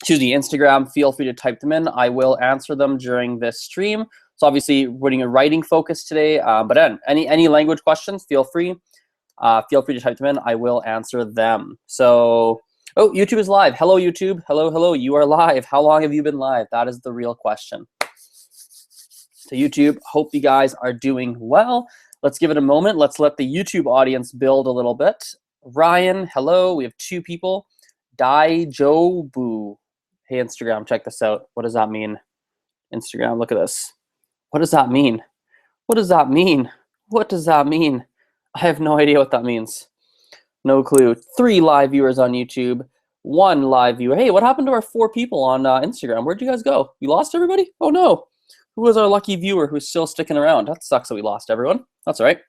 excuse me, Instagram, feel free to type them in. I will answer them during this stream. So obviously, we're doing a writing focus today, but any language questions, feel free. Feel free to type them in. I will answer them. So, oh, YouTube is live. Hello, YouTube. Hello, hello. You are live. How long have you been live? That is the real question. So YouTube, hope you guys are doing well. Let's give it a moment. Let's let the YouTube audience build a little bit. Ryan, hello. We have 2 people. Dai Jobu. Hey, Instagram, check this out. What does that mean? Instagram, look at this. What does that mean? What does that mean? What does that mean? I have no idea what that means. No clue. 3 live viewers on YouTube. 1 live viewer. Hey, what happened to our 4 people on Instagram? Where'd you guys go? You lost everybody? Oh no. Who was our lucky viewer who's still sticking around? That sucks that we lost everyone. That's all right.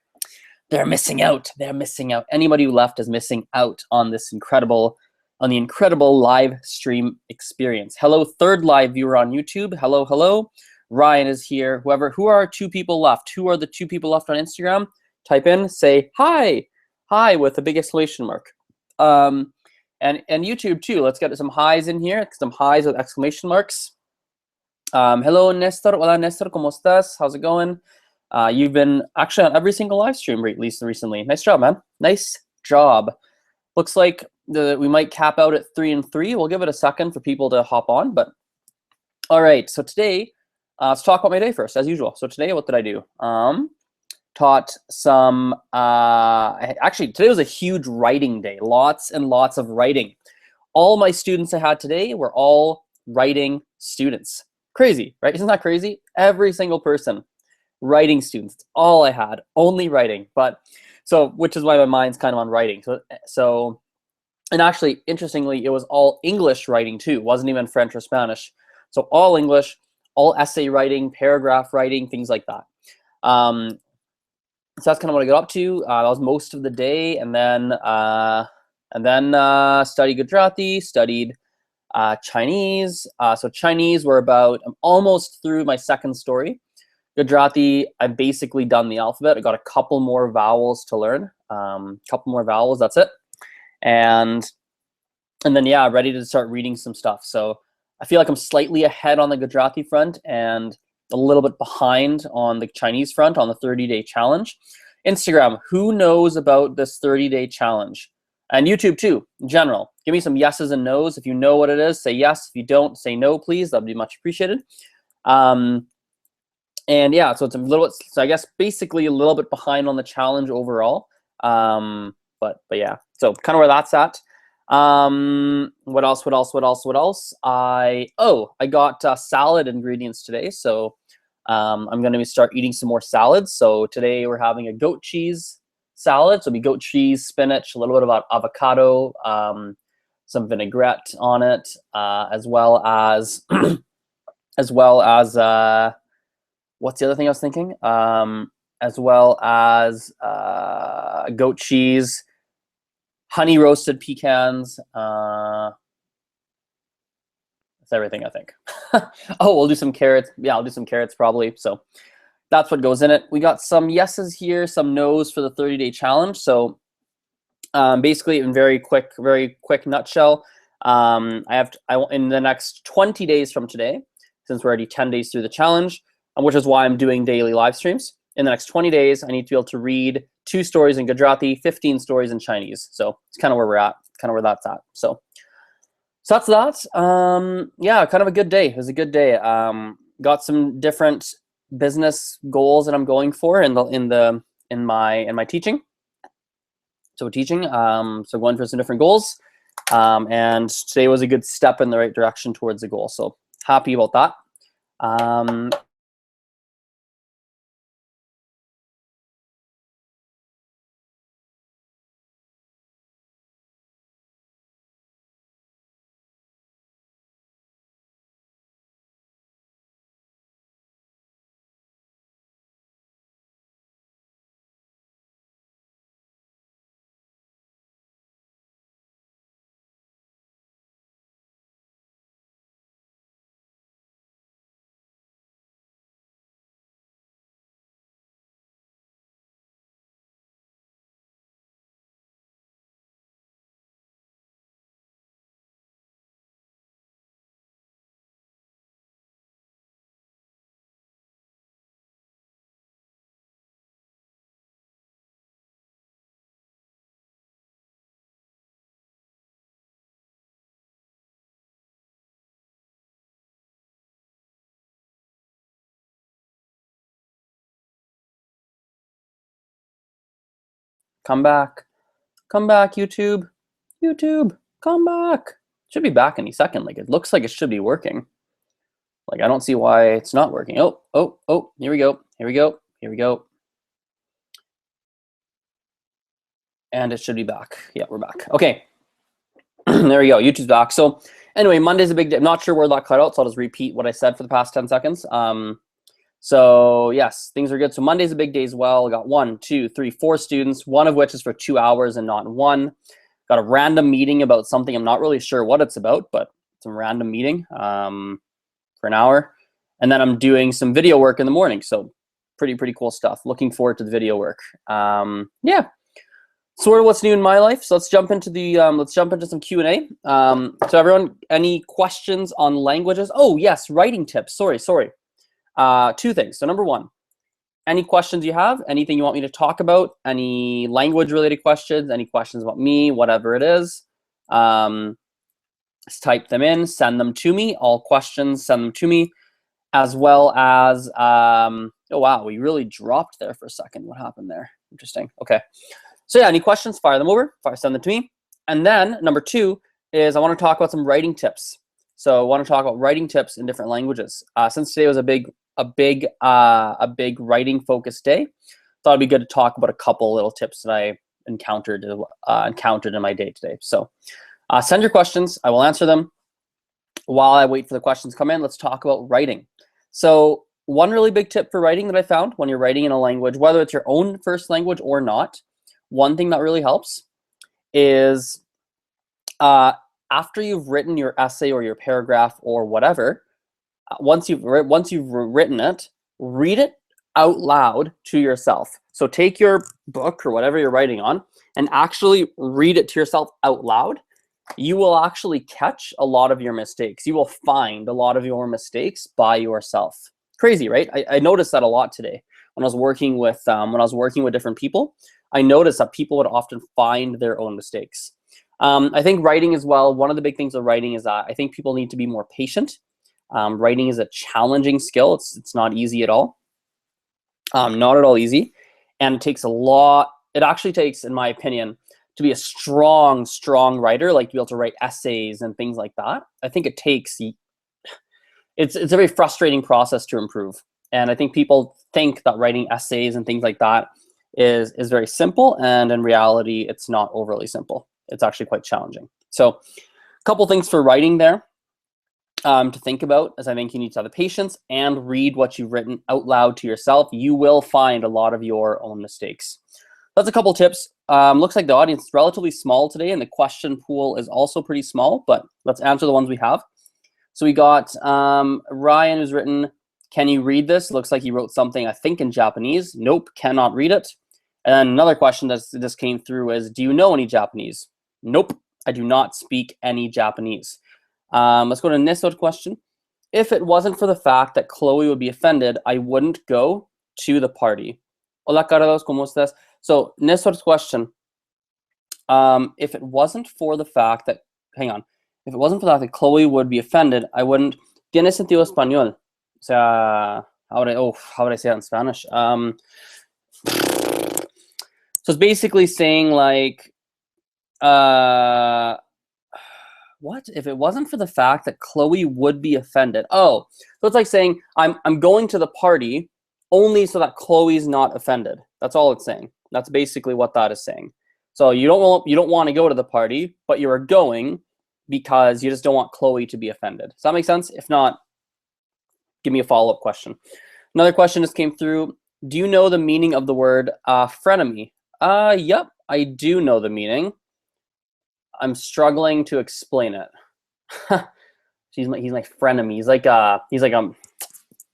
They're missing out. They're missing out. Anybody who left is missing out on this incredible live stream experience. Hello, 3rd live viewer on YouTube. Hello, hello. Ryan is here. Who are our 2 people left? Who are the 2 people left on Instagram? Type in, say hi. Hi with a big exclamation mark. And YouTube too. Let's get some highs in here. Some highs with exclamation marks. Hello, Nestor. Hola, Nestor. ¿Cómo estás? How's it going? You've been actually on every single live stream at least recently. Nice job, man. Nice job. Looks like we might cap out at 3 and 3. We'll give it a second for people to hop on. But all right. So today, let's talk about my day first, as usual. So today, what did I do? Taught some. Actually, today was a huge writing day. Lots and lots of writing. All my students I had today were all writing students. Crazy, right? Isn't that crazy? Every single person, writing students. It's all I had, only writing. But so, which is why my mind's kind of on writing. So, and actually, interestingly, it was all English writing too. It wasn't even French or Spanish. So all English, all essay writing, paragraph writing, things like that. So that's kind of what I got up to. That was most of the day, and then studied Gujarati, studied Chinese. So Chinese, I'm almost through my 2nd story. Gujarati, I'm basically done the alphabet. I got a couple more vowels to learn. Couple more vowels, that's it. And then yeah, ready to start reading some stuff. So I feel like I'm slightly ahead on the Gujarati front and a little bit behind on the Chinese front on the 30-day challenge. Instagram, who knows about this 30-day challenge? And YouTube too, in general. Give me some yeses and nos. If you know what it is, say yes. If you don't, say no, please. That'd be much appreciated. And yeah, so it's a little bit, so I guess basically a little bit behind on the challenge overall. But yeah, so kind of where that's at. What else? I got salad ingredients today. So I'm going to start eating some more salads. So today we're having a goat cheese salad. So it'll be goat cheese, spinach, a little bit of avocado, some vinaigrette on it, as well as what's the other thing I was thinking? As well as goat cheese, honey roasted pecans. That's everything, I think. Oh, we'll do some carrots. Yeah, I'll do some carrots probably. So that's what goes in it. We got some yeses here, some nos for the 30-day challenge. So basically, in very quick nutshell, in the next 20 days from today, since we're already 10 days through the challenge, which is why I'm doing daily live streams. In the next 20 days, I need to be able to read 2 stories in Gujarati, 15 stories in Chinese. So it's kind of where we're at, kind of where that's at. So that's that. Yeah, kind of a good day. It was a good day. Got some different business goals that I'm going for in my teaching. So so going for some different goals. And today was a good step in the right direction towards the goal. So happy about that. Come back. Come back, YouTube. YouTube, come back. Should be back any second. Like, it looks like it should be working. Like, I don't see why it's not working. Oh, oh, oh, here we go. Here we go. Here we go. And it should be back. Yeah, we're back. Okay. There we go. YouTube's back. So anyway, Monday's a big day. I'm not sure where that cut out, so I'll just repeat what I said for the past 10 seconds. So yes, things are good. So Monday's a big day as well. I got 1, 2, 3, 4 students, one of which is for 2 hours and not 1. Got a random meeting about something. I'm not really sure what it's about, but it's a random meeting for an hour. And then I'm doing some video work in the morning. So pretty cool stuff. Looking forward to the video work. Yeah, sort of what's new in my life. So let's jump into the some Q&A. So everyone, any questions on languages? Oh yes, writing tips. Sorry. 2 things. So number 1, any questions you have, anything you want me to talk about, any language related questions, any questions about me, whatever it is, just type them in, send them to me. All questions, send them to me, as well as, oh wow, we really dropped there for a second. What happened there? Interesting. Okay. So yeah, any questions, fire them over, send them to me. And then number 2 is I want to talk about some writing tips. So I want to talk about writing tips in different languages. Since today was a big writing focused day, thought it'd be good to talk about a couple little tips that I encountered in my day today. So send your questions, I will answer them. While I wait for the questions to come in, let's talk about writing. So one really big tip for writing that I found when you're writing in a language, whether it's your own first language or not, one thing that really helps is after you've written your essay or your paragraph or whatever, once you've written it, read it out loud to yourself. So take your book or whatever you're writing on and actually read it to yourself out loud. You will actually catch a lot of your mistakes. You will find a lot of your mistakes by yourself. Crazy, right? I noticed that a lot today when I was working with different people. I noticed that people would often find their own mistakes. I think writing as well, one of the big things of writing is that I think people need to be more patient. Writing is a challenging skill. It's not easy at all. Not at all easy. And it takes a lot. It actually takes, in my opinion, to be a strong writer, like to be able to write essays and things like that. I think it takes, it's a very frustrating process to improve. And I think people think that writing essays and things like that is very simple. And in reality, it's not overly simple. It's actually quite challenging. So a couple things for writing there. To think about, as I think you need to have the patience and read what you've written out loud to yourself. You will find a lot of your own mistakes. That's a couple tips. Looks like the audience is relatively small today, and the question pool is also pretty small, but let's answer the ones we have. So we got Ryan, who's written, can you read this? Looks like he wrote something, I think, in Japanese. Nope, cannot read it. And then another question that just came through is, do you know any Japanese? Nope, I do not speak any Japanese. Let's go to Nisot's question. If it wasn't for the fact that Chloe would be offended, I wouldn't go to the party. Hola, Carlos, ¿cómo estás? So Nisot's question. If it wasn't for the fact that, hang on. If it wasn't for the fact that Chloe would be offended, I wouldn't. Tiene sentido español. O sea, how would I say that in Spanish? So it's basically saying like, what if it wasn't for the fact that Chloe would be offended? Oh, so it's like saying I'm going to the party only so that Chloe's not offended. That's all it's saying. That's basically what that is saying. So you don't want to go to the party, but you are going because you just don't want Chloe to be offended. Does that make sense? If not, give me a follow-up question. Another question just came through. Do you know the meaning of the word frenemy? Yep, I do know the meaning. I'm struggling to explain it. he's my frenemy.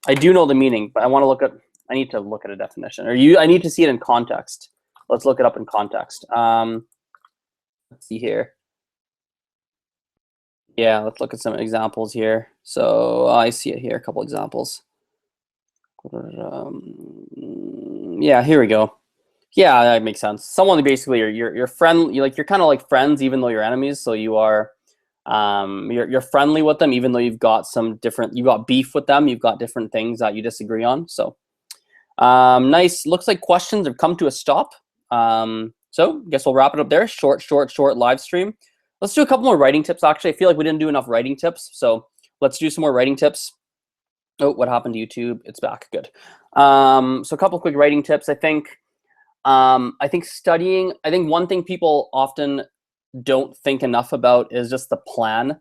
I do know the meaning, but I need to look at a definition. I need to see it in context. Let's look it up in context. Let's see here. Yeah, let's look at some examples here. So I see it here, a couple examples. Yeah, here we go. Yeah, that makes sense. Someone basically you're friend, you're kind of like friends even though you're enemies. So you are you're friendly with them even though you've got beef with them. You've got different things that you disagree on. So nice. Looks like questions have come to a stop. So I guess we'll wrap it up there. Short live stream. Let's do a couple more writing tips. Actually, I feel like we didn't do enough writing tips. So let's do some more writing tips. Oh, what happened to YouTube? It's back. Good. So a couple quick writing tips. I think studying. I think one thing people often don't think enough about is just the plan.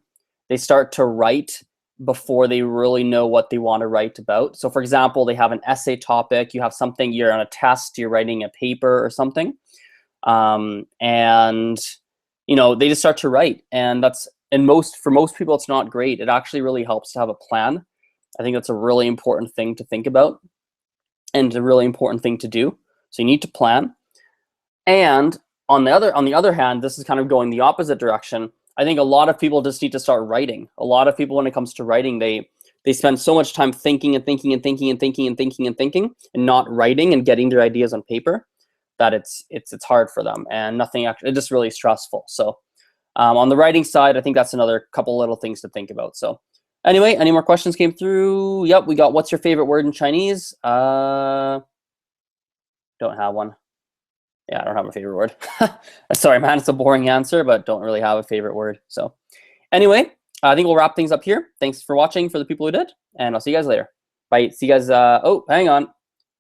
They start to write before they really know what they want to write about. So for example, they have an essay topic, you have something, you're on a test, you're writing a paper or something. And they just start to write. And for most people, it's not great. It actually really helps to have a plan. I think that's a really important thing to think about and a really important thing to do. So you need to plan. And on the other hand, this is kind of going the opposite direction. I think a lot of people just need to start writing. A lot of people, when it comes to writing, they spend so much time thinking and thinking and thinking and thinking and thinking and thinking and not writing and getting their ideas on paper that it's hard for them, and nothing actually, it's just really stressful. So on the writing side, I think that's another couple little things to think about. So anyway, any more questions came through? Yep, we got, what's your favorite word in Chinese? Don't have one. Yeah, I don't have a favorite word. Sorry, man, it's a boring answer, but don't really have a favorite word. So anyway, I think we'll wrap things up here. Thanks for watching for the people who did, and I'll see you guys later. Bye. See you guys. Oh, hang on.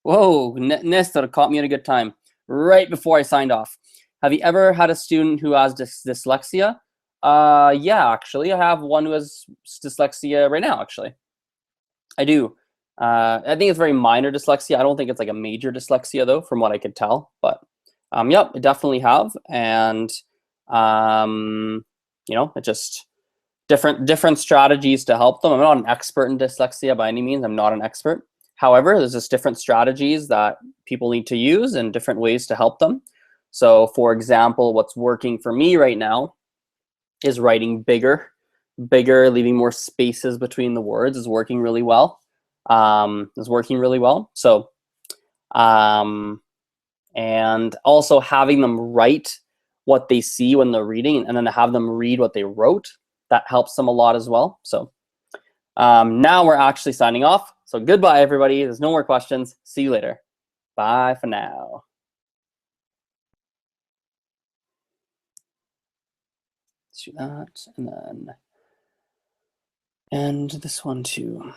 Whoa, Nestor caught me at a good time right before I signed off. Have you ever had a student who has dyslexia? Yeah, actually, I have one who has dyslexia right now, actually. I do. I think it's very minor dyslexia. I don't think it's like a major dyslexia, though, from what I could tell. But yep, I definitely have. And, it just different strategies to help them. I'm not an expert in dyslexia by any means. I'm not an expert. However, there's just different strategies that people need to use and different ways to help them. So for example, what's working for me right now is writing bigger, leaving more spaces between the words is working really well. So, and also having them write what they see when they're reading and then have them read what they wrote, that helps them a lot as well. So now we're actually signing off. So goodbye, everybody. There's no more questions. See you later. Bye for now. Let's do that, and then end this one too.